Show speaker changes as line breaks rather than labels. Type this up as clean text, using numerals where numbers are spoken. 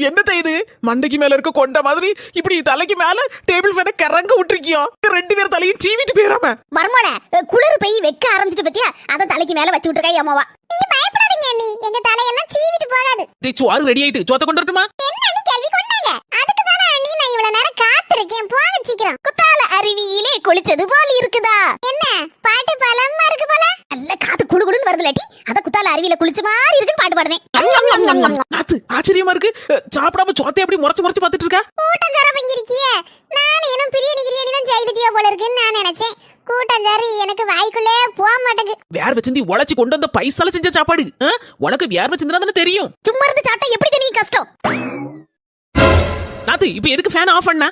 என்னத்த இது மண்டைக்கு மேல இருக்க கொண்ட மாதிரி இப்படி தலைக்கு மேல டேபிள் ஃபேனை கறங்க விட்டுருக்கியோ. 2 பேர் தலையும் சீவிட்டு போயிராம.
மர்மோல குளிர் போய் வெக்க ஆரம்பிச்சிட்டு பத்தியா அத தலைக்கு மேல வச்சு விட்டுருக்கா அம்மாவா. நீ பயப்படாதீங்க அண்ணி, எங்க தலையெல்லாம் சீவிட்டு போகாது.
சோறு ரெடி ஆயிட்டு சோத்த கொண்டு வரட்டுமா?
என்ன அண்ணி கேள்வி கொண்டாங்க? அதுக்கு தானே அண்ணி நான் இவ்வளவு நேரம் காத்திருக்கேன். போங்க சீக்கிரம். குத்தால அருவியிலே குளிச்சது போல இருக்குதா? என்ன பாட்டு பலமா இருக்கு போல. நல்ல காத்து குளு குளுன்னு வருதுலடி. அத குத்தால அருவியில குளிச்ச மாதிரி இருக்குன்னு பாட்டு பாடுனேன்.
நாத்து ஆச்சரியமா இருக்கு. சாப்பிடாம சோத்தை எப்படி முறைச்சு முறைச்சு பாத்துட்டு இருக்க?
கூட்டஞ்சார பங்கிருக்கியே. நான் இன்னும் பிரியாணி கிரியாணி தான் செய்துட்டியோ போல இருக்குன்னு நான் நினைச்சேன். கூட்டஞ்சாரு எனக்கு வாய்க்குள்ளே போக மாட்டேங்குது.
வேர் வச்சிருந்தி உழைச்சு கொண்டு வந்த பைசால செஞ்ச சாப்பாடு. உனக்கு வேர் வச்சிருந்தா தானே தெரியும்.
சும்மா இருந்து சாப்பிட்டா எப்படி தெரியும் கஷ்டம்.
நாத்து இப்ப எதுக்கு ஃபேன் ஆஃப் பண்ணா?